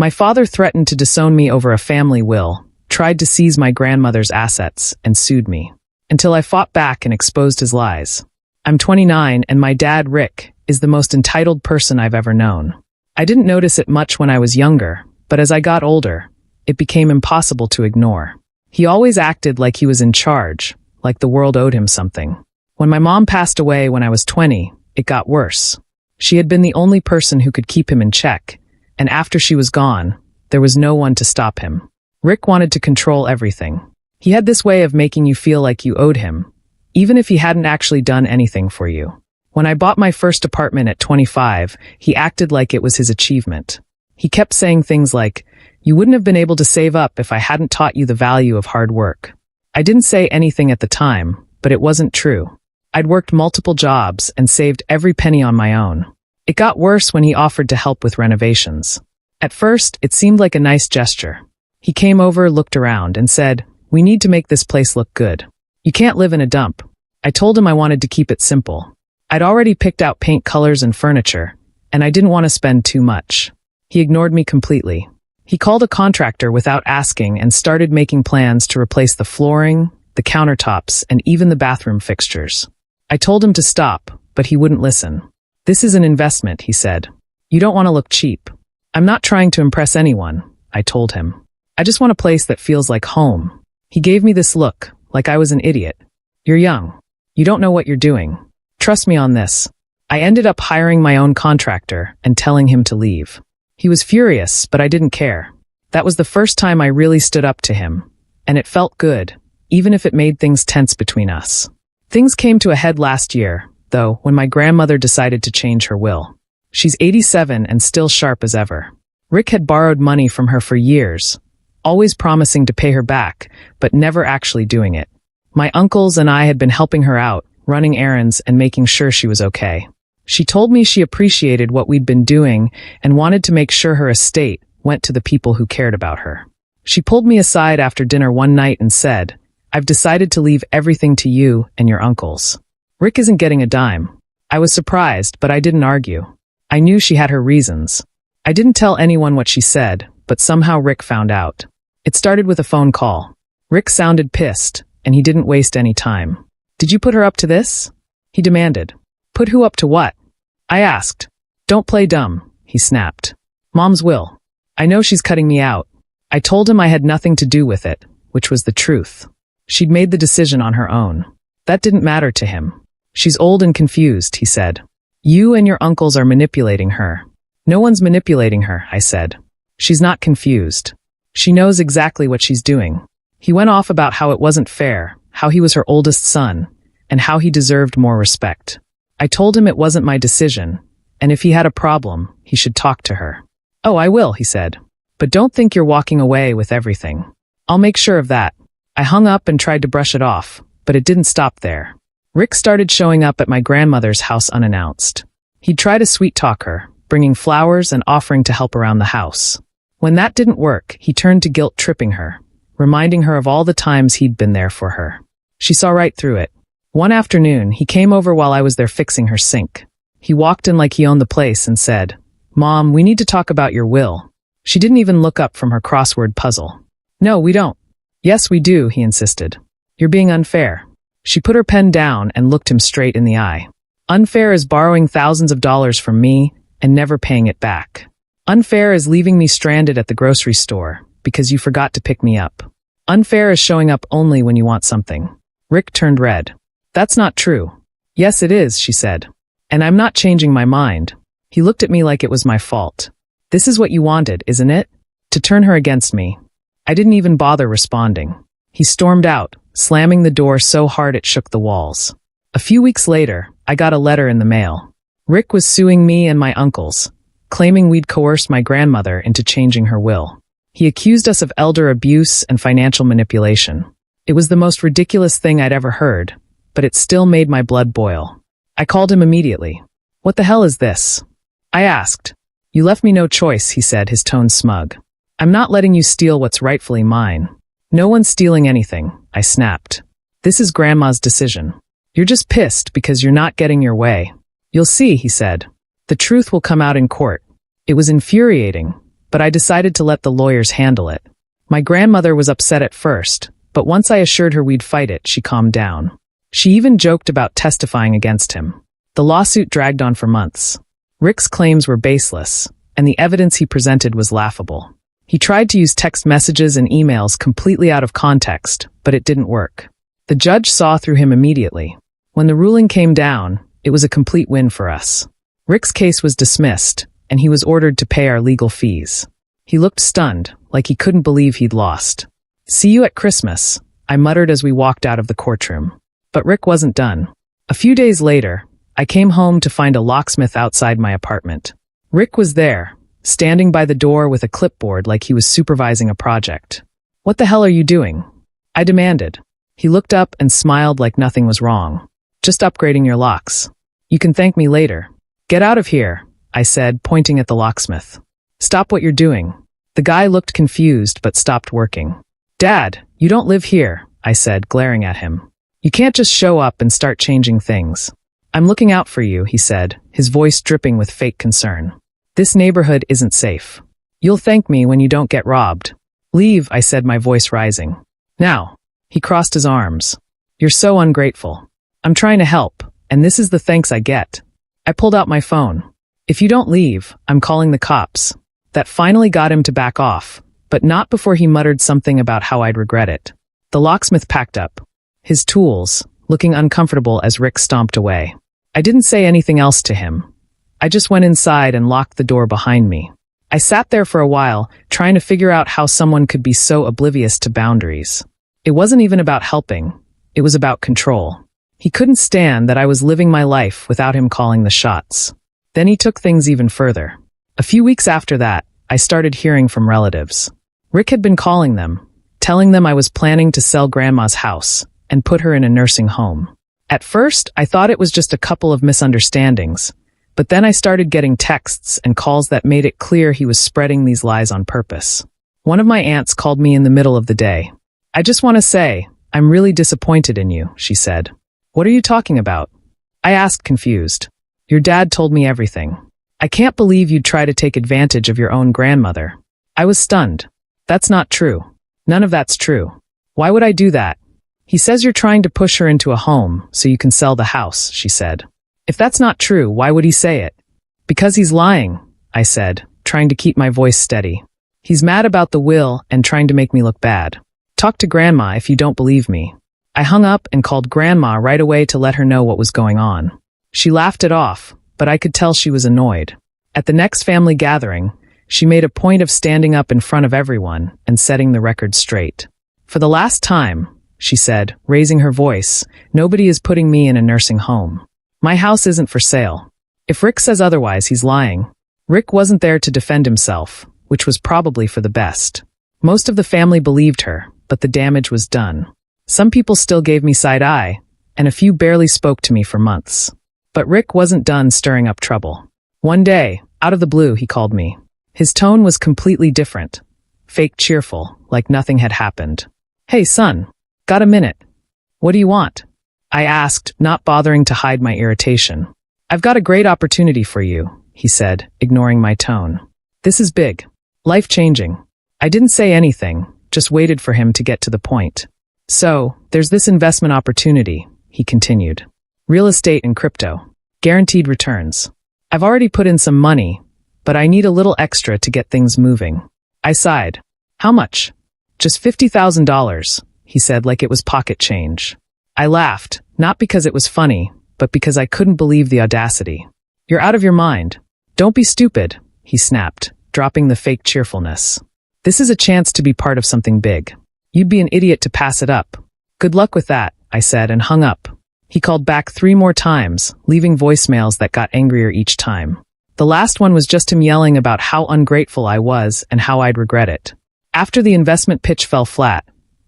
My father threatened to disown me over a family will, tried to seize my grandmother's assets, and sued me. Until I fought back and exposed his lies. I'm 29, and my dad, Rick, is the most entitled person I've ever known. I didn't notice it much when I was younger, but as I got older, it became impossible to ignore. He always acted like he was in charge, like the world owed him something. When my mom passed away when I was 20, it got worse. She had been the only person who could keep him in check, and after she was gone, there was no one to stop him. Rick wanted to control everything. He had this way of making you feel like you owed him, even if he hadn't actually done anything for you. When I bought my first apartment at 25, he acted like it was his achievement. He kept saying things like, "You wouldn't have been able to save up if I hadn't taught you the value of hard work." I didn't say anything at the time, but it wasn't true. I'd worked multiple jobs and saved every penny on my own. It got worse when he offered to help with renovations. At first, it seemed like a nice gesture. He came over, looked around, and said, "We need to make this place look good. You can't live in a dump." I told him I wanted to keep it simple. I'd already picked out paint colors and furniture, and I didn't want to spend too much. He ignored me completely. He called a contractor without asking and started making plans to replace the flooring, the countertops, and even the bathroom fixtures. I told him to stop, but he wouldn't listen. "This is an investment," he said. "You don't want to look cheap." "I'm not trying to impress anyone," I told him. "I just want a place that feels like home." He gave me this look, like I was an idiot. "You're young. You don't know what you're doing. Trust me on this." I ended up hiring my own contractor and telling him to leave. He was furious, but I didn't care. That was the first time I really stood up to him, and it felt good, even if it made things tense between us. Things came to a head last year, though, when my grandmother decided to change her will. She's 87 and still sharp as ever. Rick had borrowed money from her for years, always promising to pay her back, but never actually doing it. My uncles and I had been helping her out, running errands and making sure she was okay. She told me she appreciated what we'd been doing and wanted to make sure her estate went to the people who cared about her. She pulled me aside after dinner one night and said, "I've decided to leave everything to you and your uncles. Rick isn't getting a dime." I was surprised, but I didn't argue. I knew she had her reasons. I didn't tell anyone what she said, but somehow Rick found out. It started with a phone call. Rick sounded pissed, and he didn't waste any time. "Did you put her up to this?" he demanded. "Put who up to what?" I asked. "Don't play dumb," he snapped. "Mom's will. I know she's cutting me out." I told him I had nothing to do with it, which was the truth. She'd made the decision on her own. That didn't matter to him. "She's old and confused," he said. "You and your uncles are manipulating her." "No one's manipulating her," I said. "She's not confused. She knows exactly what she's doing." He went off about how it wasn't fair, how he was her oldest son, and how he deserved more respect. I told him it wasn't my decision, and if he had a problem, he should talk to her. "Oh, I will," he said. "But don't think you're walking away with everything. I'll make sure of that." I hung up and tried to brush it off, but it didn't stop there. Rick started showing up at my grandmother's house unannounced. He'd try to sweet-talk her, bringing flowers and offering to help around the house. When that didn't work, he turned to guilt-tripping her, reminding her of all the times he'd been there for her. She saw right through it. One afternoon, he came over while I was there fixing her sink. He walked in like he owned the place and said, "Mom, we need to talk about your will." She didn't even look up from her crossword puzzle. "No, we don't." "Yes, we do," he insisted. "You're being unfair." She put her pen down and looked him straight in the eye. "Unfair is borrowing thousands of dollars from me and never paying it back. Unfair is leaving me stranded at the grocery store because you forgot to pick me up. Unfair is showing up only when you want something." Rick turned red. "That's not true." "Yes, it is," she said. "And I'm not changing my mind." He looked at me like it was my fault. "This is what you wanted, isn't it? To turn her against me." I didn't even bother responding. He stormed out, slamming the door so hard it shook the walls. A few weeks later, I got a letter in the mail. Rick was suing me and my uncles, claiming we'd coerced my grandmother into changing her will. He accused us of elder abuse and financial manipulation. It was the most ridiculous thing I'd ever heard, but it still made my blood boil. I called him immediately. "What the hell is this?" I asked. "You left me no choice," he said, his tone smug. "I'm not letting you steal what's rightfully mine." "No one's stealing anything," I snapped. "This is Grandma's decision. You're just pissed because you're not getting your way." "You'll see," he said. "The truth will come out in court." It was infuriating, but I decided to let the lawyers handle it. My grandmother was upset at first, but once I assured her we'd fight it, she calmed down. She even joked about testifying against him. The lawsuit dragged on for months. Rick's claims were baseless, and the evidence he presented was laughable. He tried to use text messages and emails completely out of context, but it didn't work. The judge saw through him immediately. When the ruling came down, it was a complete win for us. Rick's case was dismissed, and he was ordered to pay our legal fees. He looked stunned, like he couldn't believe he'd lost. "See you at Christmas," I muttered as we walked out of the courtroom. But Rick wasn't done. A few days later, I came home to find a locksmith outside my apartment. Rick was there, standing by the door with a clipboard like he was supervising a project. "What the hell are you doing?" I demanded. He looked up and smiled like nothing was wrong. "Just upgrading your locks. You can thank me later." "Get out of here," I said, pointing at the locksmith. "Stop what you're doing." The guy looked confused but stopped working. "Dad, you don't live here," I said, glaring at him. "You can't just show up and start changing things." "I'm looking out for you," he said, his voice dripping with fake concern. "This neighborhood isn't safe. You'll thank me when you don't get robbed." "Leave," I said, my voice rising. "Now." He crossed his arms. "You're so ungrateful. I'm trying to help, and this is the thanks I get." I pulled out my phone. "If you don't leave, I'm calling the cops." That finally got him to back off, but not before he muttered something about how I'd regret it. The locksmith packed up his tools, looking uncomfortable as Rick stomped away. I didn't say anything else to him. I just went inside and locked the door behind me. I sat there for a while, trying to figure out how someone could be so oblivious to boundaries. It wasn't even about helping. It was about control. He couldn't stand that I was living my life without him calling the shots. Then he took things even further. A few weeks after that, I started hearing from relatives. Rick had been calling them, telling them I was planning to sell Grandma's house and put her in a nursing home. At first, I thought it was just a couple of misunderstandings, but then I started getting texts and calls that made it clear he was spreading these lies on purpose. One of my aunts called me in the middle of the day. "I just want to say, I'm really disappointed in you," she said. "What are you talking about?" I asked, confused. "Your dad told me everything. I can't believe you'd try to take advantage of your own grandmother." I was stunned. "That's not true. None of that's true. Why would I do that?" "He says you're trying to push her into a home so you can sell the house," she said. "If that's not true, why would he say it?" "Because he's lying," I said, trying to keep my voice steady. "He's mad about the will and trying to make me look bad. Talk to Grandma if you don't believe me." I hung up and called Grandma right away to let her know what was going on. She laughed it off, but I could tell she was annoyed. At the next family gathering, she made a point of standing up in front of everyone and setting the record straight. "For the last time," she said, raising her voice, "nobody is putting me in a nursing home. My house isn't for sale. If Rick says otherwise, he's lying." Rick wasn't there to defend himself, which was probably for the best. Most of the family believed her, but the damage was done. Some people still gave me side eye, and a few barely spoke to me for months. But Rick wasn't done stirring up trouble. One day, out of the blue, he called me. His tone was completely different. Fake cheerful, like nothing had happened. "Hey, son. Got a minute?" "What do you want?" I asked, not bothering to hide my irritation. "I've got a great opportunity for you," he said, ignoring my tone. "This is big. Life-changing." I didn't say anything, just waited for him to get to the point. "So, there's this investment opportunity," he continued. "Real estate and crypto. Guaranteed returns. I've already put in some money, but I need a little extra to get things moving." I sighed. "How much?" "Just $50,000, he said like it was pocket change. I laughed, not because it was funny, but because I couldn't believe the audacity. "You're out of your mind. Don't be stupid," he snapped, dropping the fake cheerfulness. "This is a chance to be part of something big. You'd be an idiot to pass it up." "Good luck with that," I said and hung up. He called back 3 more times, leaving voicemails that got angrier each time. The last one was just him yelling about how ungrateful I was and how I'd regret it. After the investment pitch fell flat,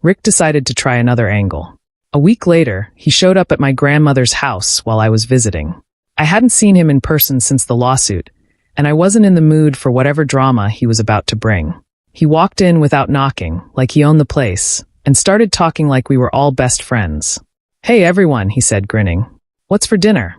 Rick decided to try another angle. A week later, he showed up at my grandmother's house while I was visiting. I hadn't seen him in person since the lawsuit, and I wasn't in the mood for whatever drama he was about to bring. He walked in without knocking, like he owned the place, and started talking like we were all best friends. "Hey everyone," he said, grinning. "What's for dinner?"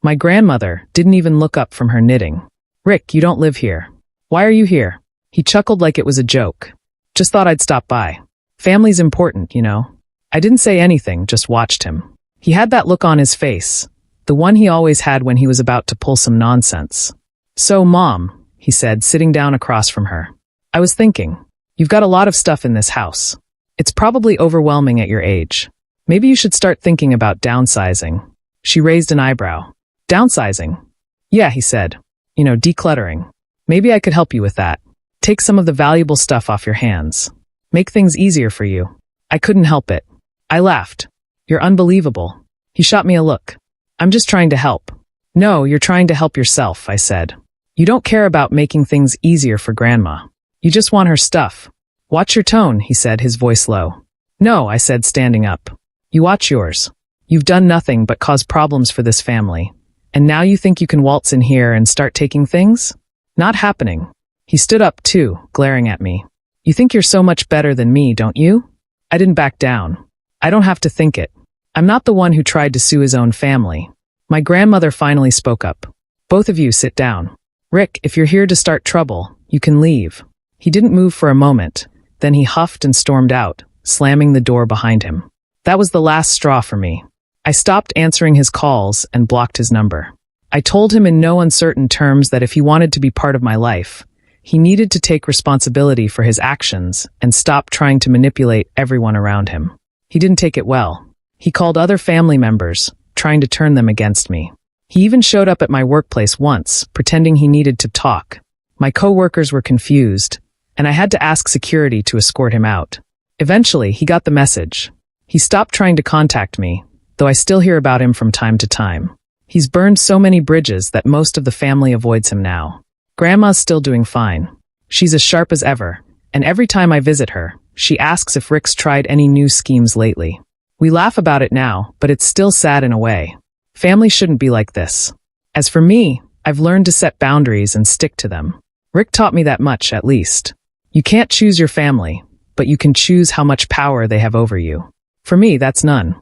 My grandmother didn't even look up from her knitting. "Rick, you don't live here. Why are you here?" He chuckled like it was a joke. Just thought I'd stop by. Family's important, you know. I didn't say anything, just watched him. He had that look on his face, the one he always had when he was about to pull some nonsense. So, Mom, he said, sitting down across from her. I was thinking, you've got a lot of stuff in this house. It's probably overwhelming at your age. Maybe you should start thinking about downsizing. She raised an eyebrow. Downsizing? Yeah, he said. You know, decluttering. Maybe I could help you with that. Take some of the valuable stuff off your hands. Make things easier for you. I couldn't help it. I laughed. You're unbelievable. He shot me a look. I'm just trying to help. No, you're trying to help yourself, I said. You don't care about making things easier for Grandma. You just want her stuff. Watch your tone, he said, his voice low. No, I said, standing up. You watch yours. You've done nothing but cause problems for this family. And now you think you can waltz in here and start taking things? Not happening. He stood up too, glaring at me. You think you're so much better than me, don't you? I didn't back down. I don't have to think it. I'm not the one who tried to sue his own family. My grandmother finally spoke up. Both of you sit down. Rick, if you're here to start trouble, you can leave. He didn't move for a moment. Then he huffed and stormed out, slamming the door behind him. That was the last straw for me. I stopped answering his calls and blocked his number. I told him in no uncertain terms that if he wanted to be part of my life, he needed to take responsibility for his actions and stop trying to manipulate everyone around him. He didn't take it well. He called other family members, trying to turn them against me. He even showed up at my workplace once, pretending he needed to talk. My coworkers were confused, and I had to ask security to escort him out. Eventually, he got the message. He stopped trying to contact me, though I still hear about him from time to time. He's burned so many bridges that most of the family avoids him now. Grandma's still doing fine. She's as sharp as ever, and every time I visit her, she asks if Rick's tried any new schemes lately. We laugh about it now, but it's still sad in a way. Family shouldn't be like this. As for me, I've learned to set boundaries and stick to them. Rick taught me that much, at least. You can't choose your family, but you can choose how much power they have over you. For me, that's none.